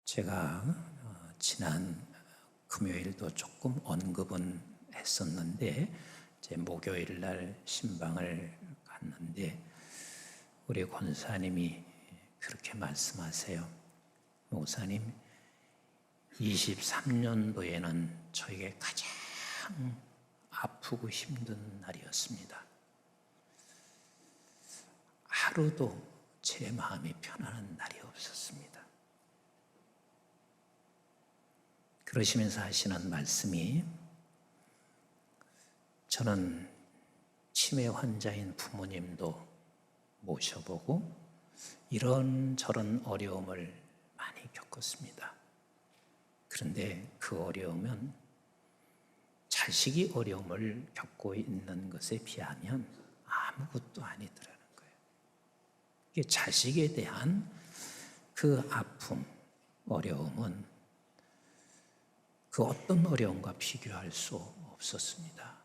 제가 지난 금요일도 조금 언급은 했었는데 제 목요일 날 신방을 갔는데 우리 권사님이 그렇게 말씀하세요. 목사님, 23년도에는 저에게 가장 아프고 힘든 날이었습니다. 하루도 제 마음이 편안한 날이 없었습니다. 그러시면서 하시는 말씀이, 저는 치매 환자인 부모님도 모셔보고 이런저런 어려움을 많이 겪었습니다. 그런데 그 어려움은 자식이 어려움을 겪고 있는 것에 비하면 아무것도 아니더라는 거예요. 이게 자식에 대한 그 아픔, 어려움은 그 어떤 어려움과 비교할 수 없었습니다.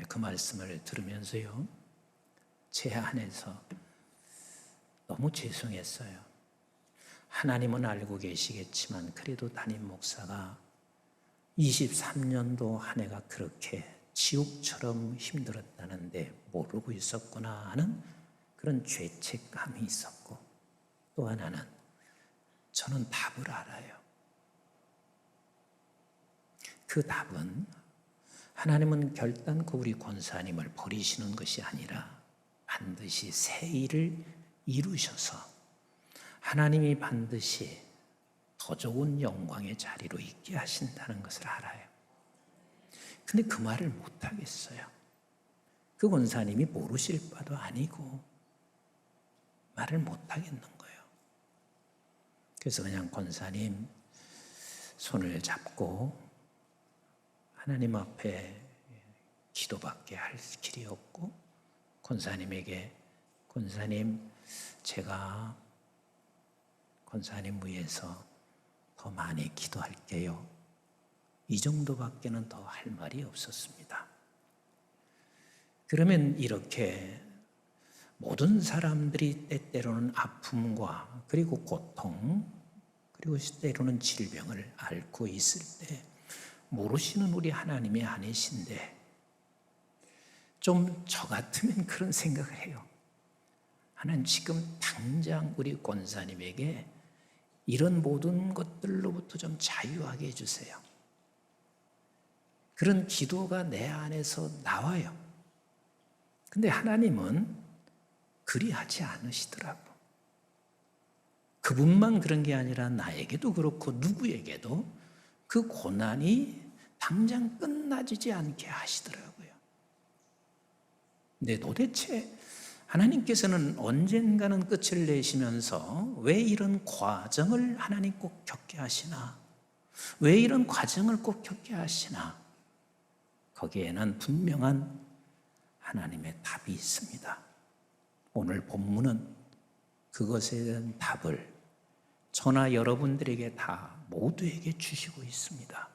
그 말씀을 들으면서요, 제 안에서 너무 죄송했어요. 하나님은 알고 계시겠지만 그래도 담임 목사가 23년도 한 해가 그렇게 지옥처럼 힘들었다는데 모르고 있었구나 하는 그런 죄책감이 있었고, 또 하나는 저는 답을 알아요. 그 답은 하나님은 결단코 우리 권사님을 버리시는 것이 아니라 반드시 새 일을 이루셔서 하나님이 반드시 더 좋은 영광의 자리로 있게 하신다는 것을 알아요. 근데 그 말을 못하겠어요. 그 권사님이 모르실 바도 아니고 말을 못하겠는 거예요. 그래서 그냥 권사님 손을 잡고 하나님 앞에 기도밖에 할 길이 없고, 권사님에게, 권사님, 제가 권사님 위해서 더 많이 기도할게요, 이 정도밖에는 더 할 말이 없었습니다. 그러면 이렇게 모든 사람들이 때때로는 아픔과 그리고 고통 그리고 때로는 질병을 앓고 있을 때 모르시는 우리 하나님이 아니신데, 좀 저 같으면 그런 생각을 해요. 하나님, 지금 당장 우리 권사님에게 이런 모든 것들로부터 좀 자유하게 해주세요. 그런 기도가 내 안에서 나와요. 근데 하나님은 그리하지 않으시더라고. 그분만 그런 게 아니라 나에게도 그렇고 누구에게도 그 고난이 당장 끝나지지 않게 하시더라고요. 근데 도대체 하나님께서는 언젠가는 끝을 내시면서 왜 이런 과정을 하나님 꼭 겪게 하시나? 왜 이런 과정을 꼭 겪게 하시나? 거기에는 분명한 하나님의 답이 있습니다. 오늘 본문은 그것에 대한 답을 저나 여러분들에게 다 모두에게 주시고 있습니다.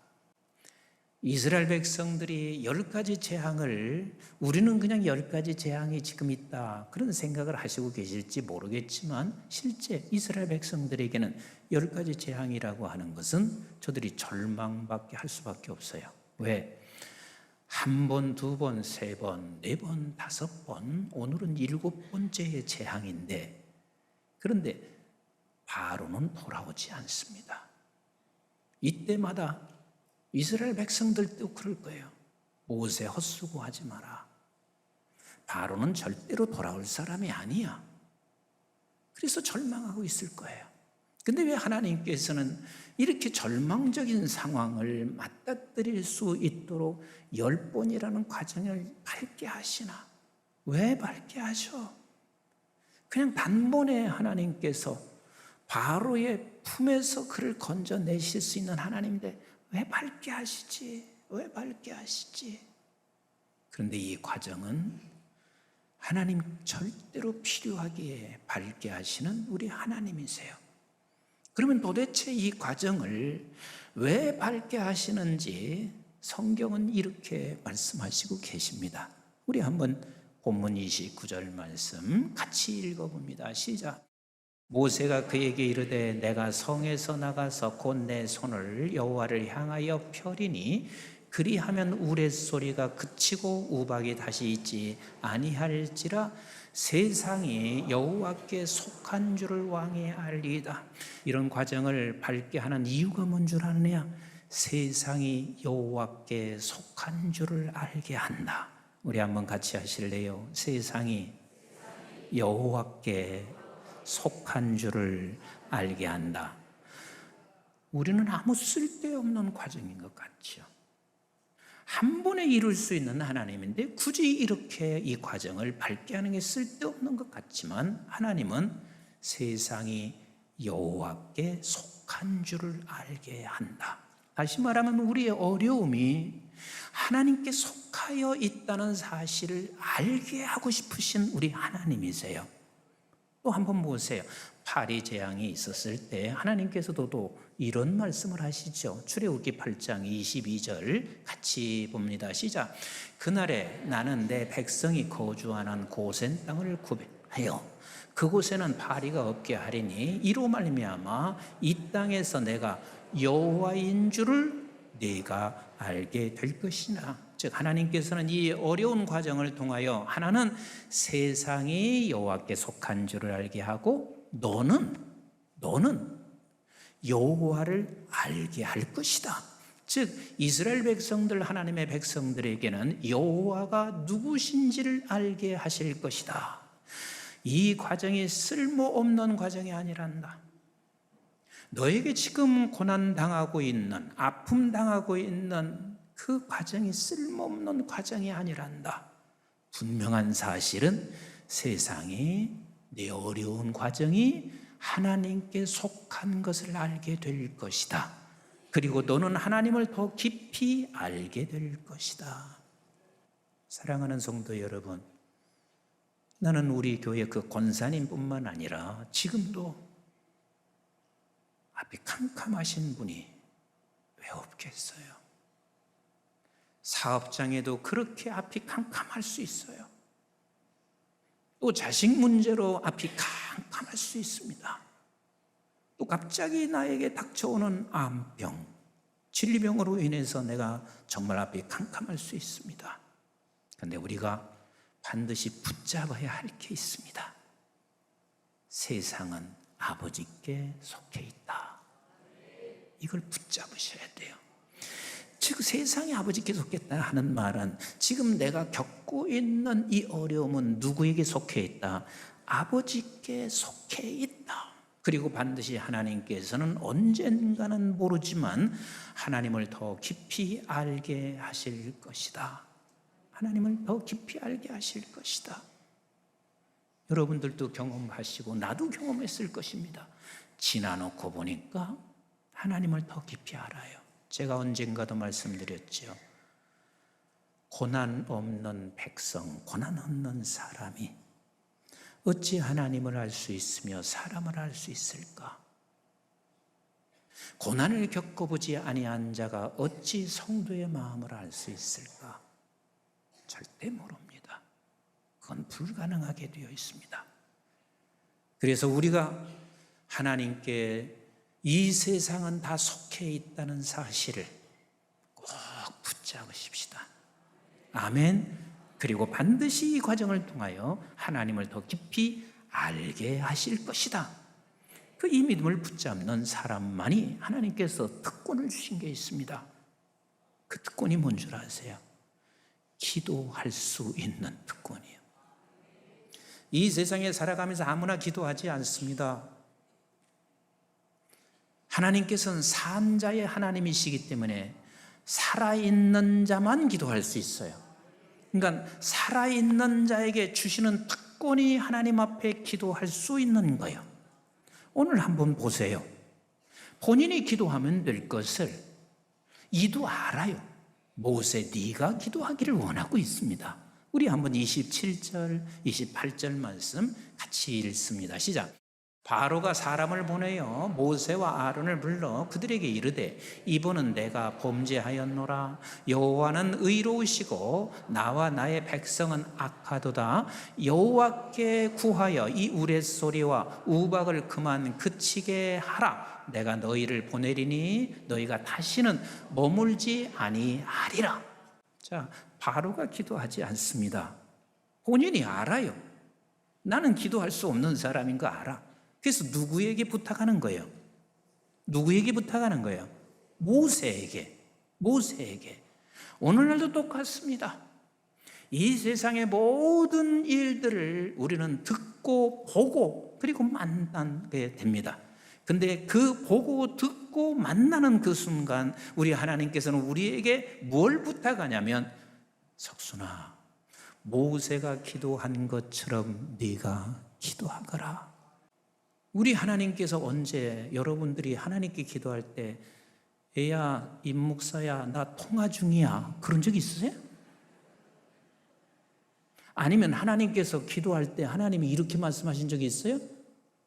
이스라엘 백성들이 10가지 재앙을, 우리는 그냥 10가지 재앙이 지금 있다 그런 생각을 하시고 계실지 모르겠지만, 실제 이스라엘 백성들에게는 10가지 재앙이라고 하는 것은 저들이 절망밖에 할 수밖에 없어요. 왜? 한 번, 두 번, 세 번, 네 번, 다섯 번, 오늘은 7번째의 재앙인데, 그런데 바로는 돌아오지 않습니다. 이때마다 이스라엘 백성들도 그럴 거예요. 모세 헛수고하지 마라. 바로는 절대로 돌아올 사람이 아니야. 그래서 절망하고 있을 거예요. 근데 왜 하나님께서는 이렇게 절망적인 상황을 맞닥뜨릴 수 있도록 10번이라는 과정을 밟게 하시나? 왜 밟게 하셔? 그냥 단번에 하나님께서 바로의 품에서 그를 건져내실 수 있는 하나님인데 왜 밟게 하시지? 왜 밟게 하시지? 그런데 이 과정은 하나님 절대로 필요하기에 밟게 하시는 우리 하나님이세요. 그러면 도대체 이 과정을 왜 밟게 하시는지 성경은 이렇게 말씀하시고 계십니다. 우리 한번 본문 29절 말씀 같이 읽어봅니다. 시작. 모세가 그에게 이르되 내가 성에서 나가서 곧 내 손을 여호와를 향하여 펴리니 그리하면 우레소리가 그치고 우박이 다시 있지 아니할지라 세상이 여호와께 속한 줄을 왕이 알리이다. 이런 과정을 밟게 하는 이유가 뭔 줄 아느냐? 세상이 여호와께 속한 줄을 알게 한다. 우리 한번 같이 하실래요? 세상이 여호와께 속한 줄을 알게 한다. 우리는 아무 쓸데없는 과정인 것 같죠. 한 번에 이룰 수 있는 하나님인데 굳이 이렇게 이 과정을 밟게 하는 게 쓸데없는 것 같지만 하나님은 세상이 여호와께 속한 줄을 알게 한다. 다시 말하면 우리의 어려움이 하나님께 속하여 있다는 사실을 알게 하고 싶으신 우리 하나님이세요. 또 한번 보세요. 파리 재앙이 있었을 때 하나님께서도 또 이런 말씀을 하시죠. 출애굽기 8장 22절 같이 봅니다. 시작. 그날에 나는 내 백성이 거주하는 고센 땅을 구별하여 그곳에는 파리가 없게 하리니 이로 말미암아 이 땅에서 내가 여호와인 줄을 네가 알게 될 것이나. 즉 하나님께서는 이 어려운 과정을 통하여 하나는 세상이 여호와께 속한 줄을 알게 하고 너는 여호와를 알게 할 것이다. 즉 이스라엘 백성들, 하나님의 백성들에게는 여호와가 누구신지를 알게 하실 것이다. 이 과정이 쓸모없는 과정이 아니란다. 너에게 지금 고난당하고 있는, 아픔당하고 있는 그 과정이 쓸모없는 과정이 아니란다. 분명한 사실은 세상이 내 어려운 과정이 하나님께 속한 것을 알게 될 것이다. 그리고 너는 하나님을 더 깊이 알게 될 것이다. 사랑하는 성도 여러분, 나는 우리 교회 그 권사님뿐만 아니라 지금도 앞이 캄캄하신 분이 왜 없겠어요? 사업장에도 그렇게 앞이 캄캄할 수 있어요. 또 자식 문제로 앞이 캄캄할 수 있습니다. 또 갑자기 나에게 닥쳐오는 암병, 질병으로 인해서 내가 정말 앞이 캄캄할 수 있습니다. 그런데 우리가 반드시 붙잡아야 할 게 있습니다. 세상은 아버지께 속해 있다. 이걸 붙잡으셔야 돼요. 즉 세상이 아버지께 속했다 하는 말은 지금 내가 겪고 있는 이 어려움은 누구에게 속해 있다? 아버지께 속해 있다. 그리고 반드시 하나님께서는 언젠가는 모르지만 하나님을 더 깊이 알게 하실 것이다. 하나님을 더 깊이 알게 하실 것이다. 여러분들도 경험하시고 나도 경험했을 것입니다. 지나놓고 보니까 하나님을 더 깊이 알아요. 제가 언젠가도 말씀드렸죠. 고난 없는 백성, 고난 없는 사람이 어찌 하나님을 알 수 있으며 사람을 알 수 있을까? 고난을 겪어보지 아니한 자가 어찌 성도의 마음을 알 수 있을까? 절대 모릅니다. 그건 불가능하게 되어 있습니다. 그래서 우리가 하나님께 이 세상은 다 속해 있다는 사실을 꼭 붙잡으십시다. 아멘. 그리고 반드시 이 과정을 통하여 하나님을 더 깊이 알게 하실 것이다. 그 이 믿음을 붙잡는 사람만이 하나님께서 특권을 주신 게 있습니다. 그 특권이 뭔 줄 아세요? 기도할 수 있는 특권이에요. 이 세상에 살아가면서 아무나 기도하지 않습니다. 하나님께서는 산자의 하나님이시기 때문에 살아있는 자만 기도할 수 있어요. 그러니까 살아있는 자에게 주시는 특권이 하나님 앞에 기도할 수 있는 거예요. 오늘 한번 보세요. 본인이 기도하면 될 것을 이도 알아요. 모세 네가 기도하기를 원하고 있습니다. 우리 한번 27절, 28절 말씀 같이 읽습니다. 시작. 바로가 사람을 보내요 모세와 아론을 불러 그들에게 이르되 이번은 내가 범죄하였노라. 여호와는 의로우시고 나와 나의 백성은 악하도다. 여호와께 구하여 이 우레소리와 우박을 그만 그치게 하라. 내가 너희를 보내리니 너희가 다시는 머물지 아니하리라. 자, 바로가 기도하지 않습니다. 본인이 알아요. 나는 기도할 수 없는 사람인 거 알아. 그래서 누구에게 부탁하는 거예요? 누구에게 부탁하는 거예요? 모세에게. 오늘날도 똑같습니다. 이 세상의 모든 일들을 우리는 듣고 보고 그리고 만나게 됩니다. 근데 그 보고 듣고 만나는 그 순간 우리 하나님께서는 우리에게 뭘 부탁하냐면 석순아, 모세가 기도한 것처럼 네가 기도하거라. 우리 하나님께서 언제 여러분들이 하나님께 기도할 때 애야, 임목사야, 나 통화 중이야 그런 적 있으세요? 아니면 하나님께서 기도할 때 하나님이 이렇게 말씀하신 적이 있어요?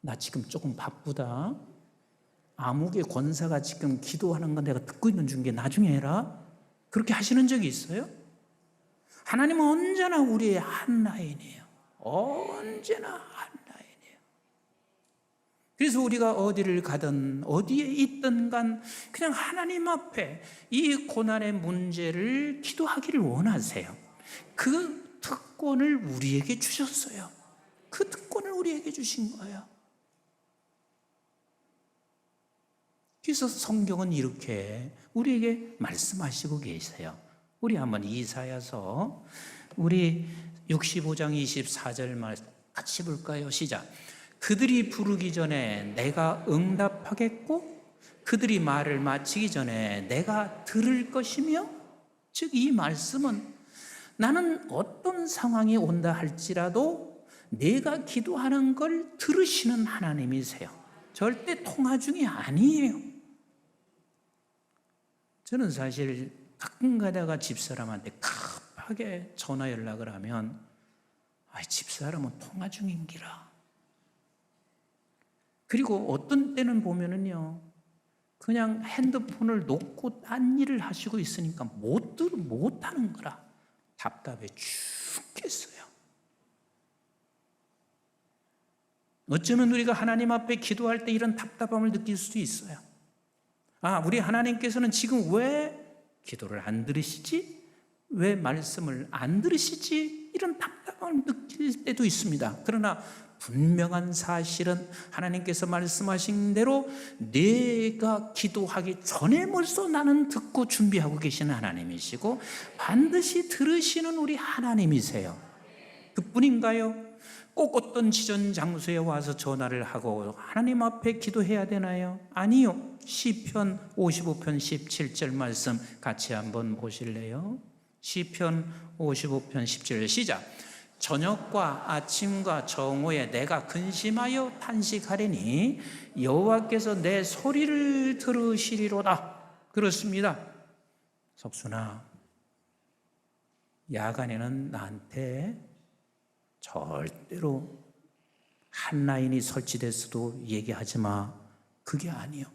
나 지금 조금 바쁘다. 암흑의 권사가 지금 기도하는 건 내가 듣고 있는 중에 나중에 해라. 그렇게 하시는 적이 있어요? 하나님은 언제나 우리의 한 라인이에요. 언제나 한 라인이에요. 그래서 우리가 어디를 가든 어디에 있든 간 그냥 하나님 앞에 이 고난의 문제를 기도하기를 원하세요. 그 특권을 우리에게 주셨어요. 그 특권을 우리에게 주신 거예요. 그래서 성경은 이렇게 우리에게 말씀하시고 계세요. 우리 한번 이사야서 우리 65장 24절 말 같이 볼까요? 시작. 그들이 부르기 전에 내가 응답하겠고 그들이 말을 마치기 전에 내가 들을 것이며, 즉 이 말씀은 나는 어떤 상황이 온다 할지라도 내가 기도하는 걸 들으시는 하나님이세요. 절대 통화 중이 아니에요. 저는 사실 가끔 가다가 집사람한테 급하게 전화 연락을 하면 집사람은 통화 중인기라. 그리고 어떤 때는 보면은요, 그냥 핸드폰을 놓고 딴 일을 하시고 있으니까 못하는 거라 답답해 죽겠어요. 어쩌면 우리가 하나님 앞에 기도할 때 이런 답답함을 느낄 수도 있어요. 우리 하나님께서는 지금 왜 기도를 안 들으시지? 왜 말씀을 안 들으시지? 이런 답답함을 느낄 때도 있습니다. 그러나 분명한 사실은 하나님께서 말씀하신 대로 내가 기도하기 전에 벌써 나는 듣고 준비하고 계시는 하나님이시고 반드시 들으시는 우리 하나님이세요. 그뿐인가요? 꼭 어떤 지전 장소에 와서 전화를 하고 하나님 앞에 기도해야 되나요? 아니요. 시편 55편 17절 말씀 같이 한번 보실래요? 시편 55편 17절 시작. 저녁과 아침과 정오에 내가 근심하여 탄식하리니 여호와께서 내 소리를 들으시리로다. 그렇습니다. 석순아, 야간에는 나한테 절대로 한 라인이 설치됐어도 얘기하지 마. 그게 아니요.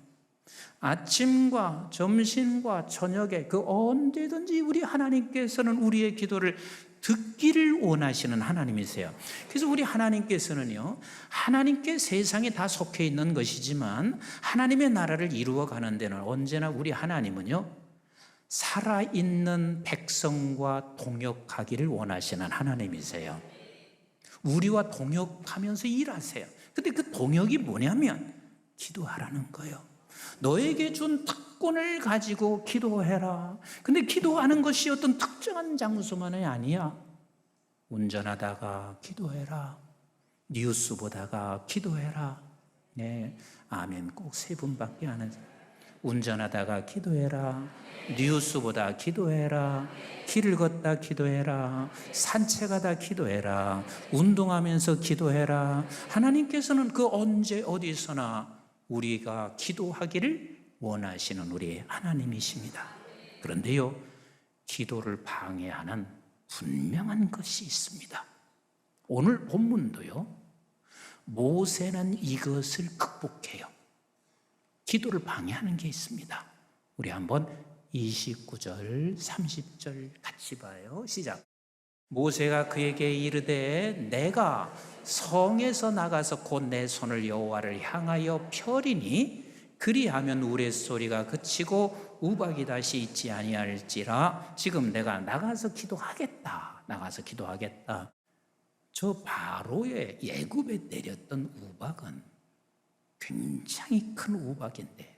아침과 점심과 저녁에 그 언제든지 우리 하나님께서는 우리의 기도를 듣기를 원하시는 하나님이세요. 그래서 우리 하나님께서는요, 하나님께 세상에 다 속해 있는 것이지만 하나님의 나라를 이루어가는 데는 언제나 우리 하나님은요, 살아있는 백성과 동역하기를 원하시는 하나님이세요. 우리와 동역하면서 일하세요. 근데 그 동역이 뭐냐면 기도하라는 거예요. 너에게 준 특권을 가지고 기도해라. 근데 기도하는 것이 어떤 특정한 장소만이 아니야. 운전하다가 기도해라. 뉴스 보다가 기도해라. 네, 아멘. 꼭 3분밖에 안 하죠. 운전하다가 기도해라. 뉴스 보다 기도해라. 길을 걷다 기도해라. 산책하다 기도해라. 운동하면서 기도해라. 하나님께서는 그 언제 어디서나 우리가 기도하기를 원하시는 우리 하나님이십니다. 그런데요, 기도를 방해하는 분명한 것이 있습니다. 오늘 본문도요, 모세는 이것을 극복해요. 기도를 방해하는 게 있습니다. 우리 한번 29절, 30절 같이 봐요. 시작. 모세가 그에게 이르되 내가 성에서 나가서 곧 내 손을 여호와를 향하여 펴리니 그리하면 우레소리가 그치고 우박이 다시 있지 아니할지라. 지금 내가 나가서 기도하겠다. 나가서 기도하겠다. 저 바로의 애굽에 내렸던 우박은 굉장히 큰 우박인데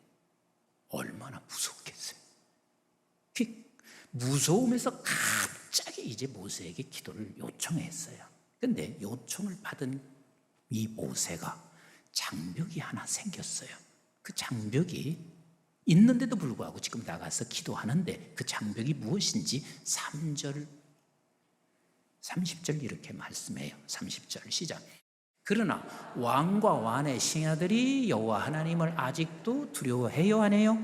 얼마나 무섭겠어요. 무서움에서 갑자기 이제 모세에게 기도를 요청했어요. 근데 요청을 받은 이 모세가 장벽이 하나 생겼어요. 그 장벽이 있는데도 불구하고 지금 나가서 기도하는데 그 장벽이 무엇인지 3절, 30절 이렇게 말씀해요. 30절 시작. 그러나 왕과 왕의 신하들이 여호와 하나님을 아직도 두려워해요, 안 해요?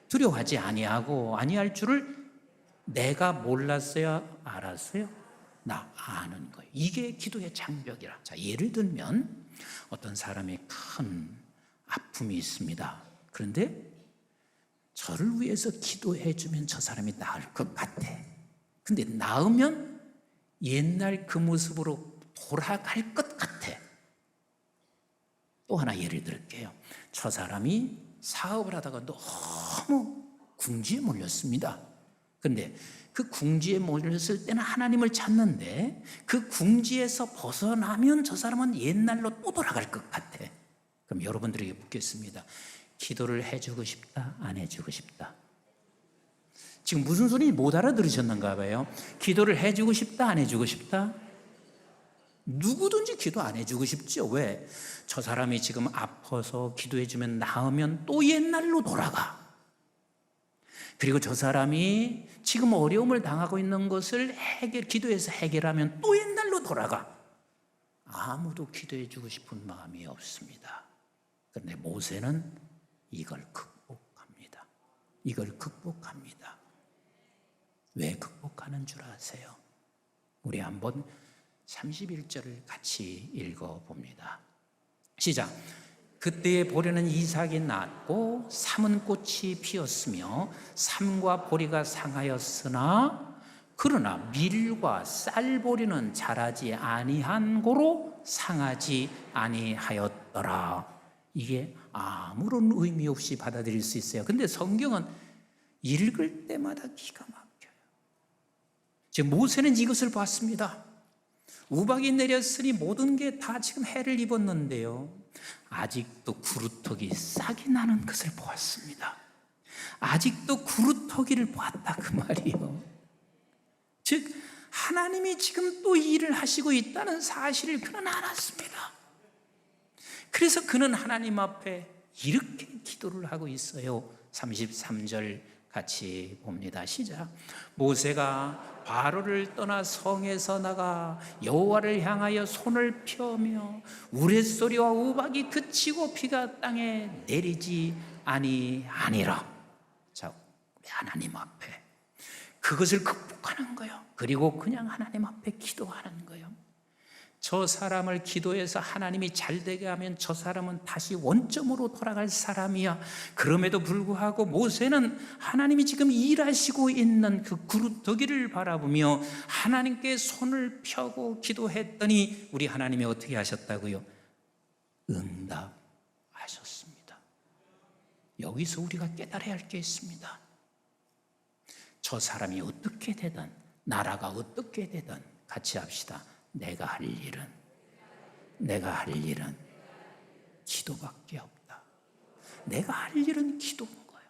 두려워하지 아니할 줄을 내가 몰랐어요, 알았어요? 나 아는 거예요. 이게 기도의 장벽이라. 자, 예를 들면 어떤 사람이 큰 아픔이 있습니다. 그런데 저를 위해서 기도해 주면 저 사람이 나을 것 같아. 근데 나으면 옛날 그 모습으로 돌아갈 것 같아. 또 하나 예를 들게요. 저 사람이 사업을 하다가 너무 궁지에 몰렸습니다. 그런데 그 궁지에 몰렸을 때는 하나님을 찾는데 그 궁지에서 벗어나면 저 사람은 옛날로 또 돌아갈 것 같아. 그럼 여러분들에게 묻겠습니다. 기도를 해주고 싶다, 안 해주고 싶다? 지금 무슨 소리 못 알아들으셨는가 봐요. 기도를 해주고 싶다, 안 해주고 싶다? 누구든지 기도 안 해주고 싶죠. 왜? 저 사람이 지금 아파서 기도해주면 나으면 또 옛날로 돌아가. 그리고 저 사람이 지금 어려움을 당하고 있는 것을 기도해서 해결하면 또 옛날로 돌아가. 아무도 기도해주고 싶은 마음이 없습니다. 그런데 모세는 이걸 극복합니다. 이걸 극복합니다. 왜 극복하는 줄 아세요? 우리 한번 31절을 같이 읽어봅니다. 시작. 그때에 보리는 이삭이 낳고 삼은 꽃이 피었으며 삼과 보리가 상하였으나 그러나 밀과 쌀보리는 자라지 아니한 고로 상하지 아니하였더라. 이게 아무런 의미 없이 받아들일 수 있어요. 근데 성경은 읽을 때마다 기가 막혀요. 지금 모세는 이것을 봤습니다. 우박이 내렸으니 모든 게 다 지금 해를 입었는데요. 아직도 구루터기 싹이 나는 것을 보았습니다. 아직도 구루터기를 보았다 그 말이에요. 즉 하나님이 지금 또 일을 하시고 있다는 사실을 그는 알았습니다. 그래서 그는 하나님 앞에 이렇게 기도를 하고 있어요. 33절 같이 봅니다. 시작. 모세가 바로를 떠나 성에서 나가 여호와를 향하여 손을 펴며 우레소리와 우박이 그치고 비가 땅에 내리지 아니하니라. 자, 우리 하나님 앞에 그것을 극복하는 거예요. 그리고 그냥 하나님 앞에 기도하는 거예요. 저 사람을 기도해서 하나님이 잘되게 하면 저 사람은 다시 원점으로 돌아갈 사람이야. 그럼에도 불구하고 모세는 하나님이 지금 일하시고 있는 그 구루터기를 바라보며 하나님께 손을 펴고 기도했더니 우리 하나님이 어떻게 하셨다고요? 응답하셨습니다. 여기서 우리가 깨달아야 할 게 있습니다. 저 사람이 어떻게 되든 나라가 어떻게 되든 같이 합시다. 내가 할 일은 기도밖에 없다. 내가 할 일은 기도인 거예요.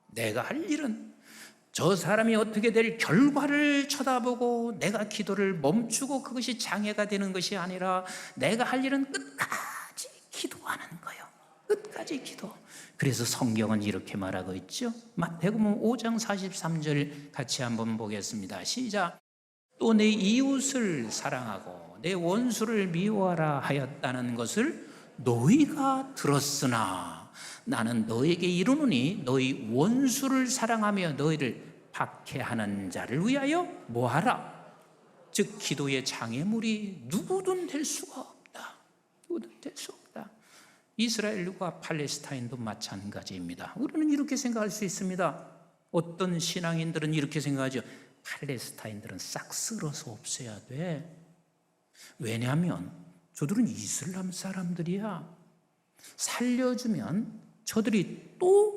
내가 할 일은 저 사람이 어떻게 될 결과를 쳐다보고 내가 기도를 멈추고 그것이 장애가 되는 것이 아니라 내가 할 일은 끝까지 기도하는 거예요. 끝까지 기도. 그래서 성경은 이렇게 말하고 있죠. 마태복음 5장 43절 같이 한번 보겠습니다. 시작. 또 내 이웃을 사랑하고 내 원수를 미워하라 하였다는 것을 너희가 들었으나 나는 너에게 이르노니 너희 원수를 사랑하며 너희를 박해하는 자를 위하여 뭐하라? 즉 기도의 장애물이 누구든 될 수가 없다. 누구든 될 수 없다. 이스라엘과 팔레스타인도 마찬가지입니다. 우리는 이렇게 생각할 수 있습니다. 어떤 신앙인들은 이렇게 생각하죠. 팔레스타인들은 싹 쓸어서 없애야 돼. 왜냐하면 저들은 이슬람 사람들이야. 살려주면 저들이 또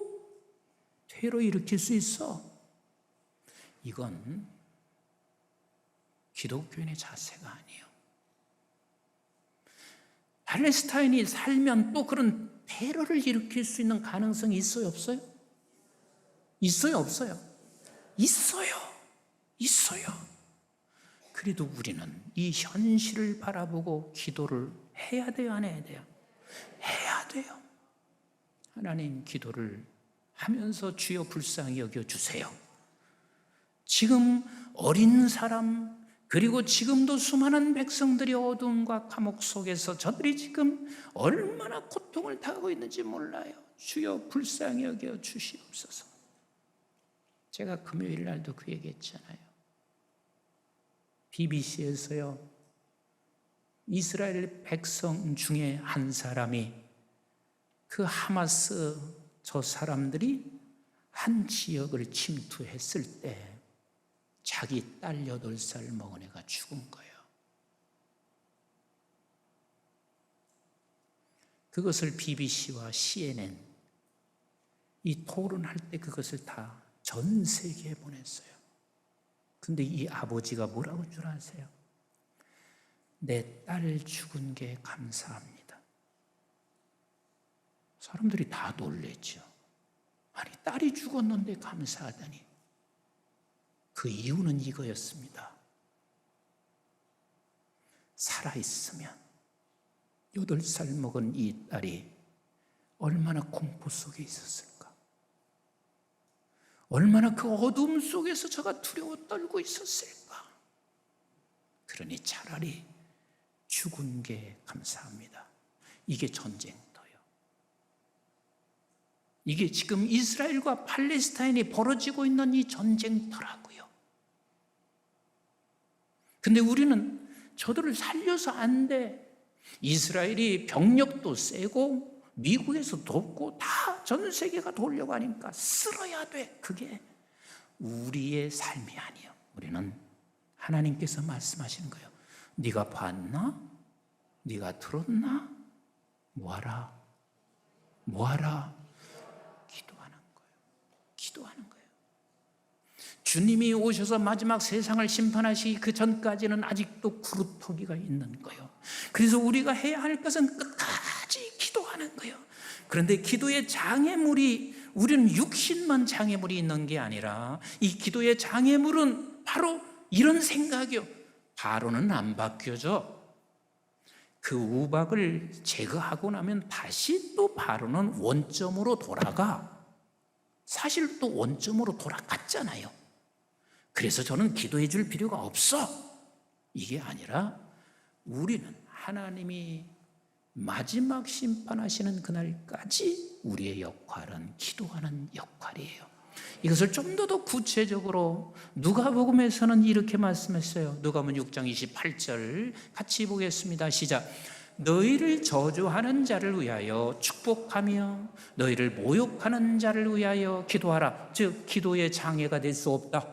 테러 일으킬 수 있어. 이건 기독교인의 자세가 아니에요. 팔레스타인이 살면 또 그런 테러를 일으킬 수 있는 가능성이 있어요, 없어요? 있어요, 없어요? 있어요. 있어요. 그래도 우리는 이 현실을 바라보고 기도를 해야 돼요, 안 해야 돼요? 해야 돼요. 하나님, 기도를 하면서 주여 불쌍히 여겨주세요. 지금 어린 사람, 그리고 지금도 수많은 백성들이 어둠과 감옥 속에서 저들이 지금 얼마나 고통을 당하고 있는지 몰라요. 주여 불쌍히 여겨 주시옵소서. 제가 금요일 날도 그 얘기했잖아요. BBC에서요, 이스라엘 백성 중에 한 사람이 그 하마스 저 사람들이 한 지역을 침투했을 때 자기 딸 8살 먹은 애가 죽은 거예요. 그것을 BBC와 CNN 이 토론할 때 그것을 다 전 세계에 보냈어요. 근데 이 아버지가 뭐라고 줄 아세요? 내 딸 죽은 게 감사합니다. 사람들이 다 놀랬죠. 아니, 딸이 죽었는데 감사하다니. 그 이유는 이거였습니다. 살아있으면 8살 먹은 이 딸이 얼마나 공포 속에 있었을까? 얼마나 그 어둠 속에서 저가 두려워 떨고 있었을까? 그러니 차라리 죽은 게 감사합니다. 이게 전쟁터예요. 이게 지금 이스라엘과 팔레스타인이 벌어지고 있는 이 전쟁터라고요. 근데 우리는 저들을 살려서 안 돼. 이스라엘이 병력도 세고 미국에서 돕고 다 전 세계가 도우려고 하니까 쓸어야 돼. 그게 우리의 삶이 아니에요. 우리는 하나님께서 말씀하시는 거예요. 네가 봤나? 네가 들었나? 뭐하라? 뭐하라? 기도하는 거예요. 기도하는 거예요. 주님이 오셔서 마지막 세상을 심판하시기 그 전까지는 아직도 구루터기가 있는 거예요. 그래서 우리가 해야 할 것은 끝까지 기도하는 거예요. 그런데 기도의 장애물이, 우리는 육신만 장애물이 있는 게 아니라 이 기도의 장애물은 바로 이런 생각이요. 바로는 안 바뀌어져. 그 우박을 제거하고 나면 다시 또 바로는 원점으로 돌아가. 사실 또 원점으로 돌아갔잖아요. 그래서 저는 기도해 줄 필요가 없어. 이게 아니라 우리는 하나님이 마지막 심판하시는 그날까지 우리의 역할은 기도하는 역할이에요. 이것을 좀 더 구체적으로 누가복음에서는 이렇게 말씀했어요. 누가복음 6장 28절 같이 보겠습니다. 시작. 너희를 저주하는 자를 위하여 축복하며 너희를 모욕하는 자를 위하여 기도하라. 즉 기도의 장애가 될 수 없다.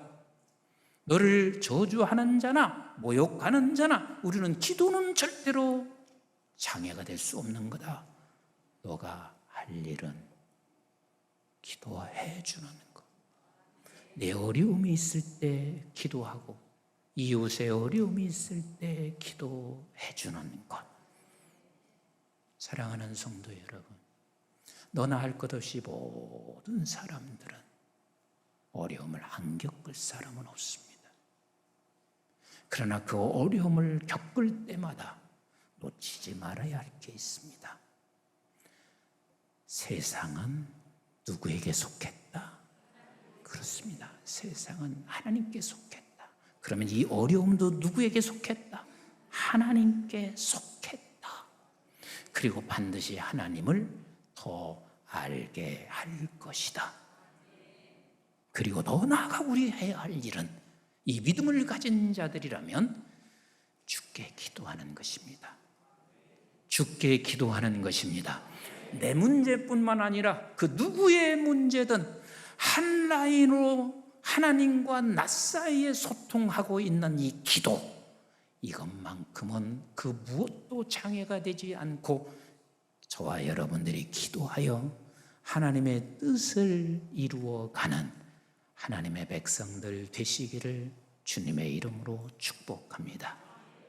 너를 저주하는 자나 모욕하는 자나 우리는 기도는 절대로 장애가 될 수 없는 거다. 너가 할 일은 기도해 주는 것. 내 어려움이 있을 때 기도하고 이웃의 어려움이 있을 때 기도해 주는 것. 사랑하는 성도 여러분, 너나 할 것 없이 모든 사람들은 어려움을 안 겪을 사람은 없습니다. 그러나 그 어려움을 겪을 때마다 놓치지 말아야 할 게 있습니다. 세상은 누구에게 속했다? 그렇습니다. 세상은 하나님께 속했다. 그러면 이 어려움도 누구에게 속했다? 하나님께 속했다. 그리고 반드시 하나님을 더 알게 할 것이다. 그리고 더 나아가 우리 해야 할 일은 이 믿음을 가진 자들이라면 주께 기도하는 것입니다. 주께 기도하는 것입니다. 내 문제뿐만 아니라 그 누구의 문제든 한 라인으로 하나님과 나 사이에 소통하고 있는 이 기도, 이것만큼은 그 무엇도 장애가 되지 않고 저와 여러분들이 기도하여 하나님의 뜻을 이루어가는 하나님의 백성들 되시기를 주님의 이름으로 축복합니다.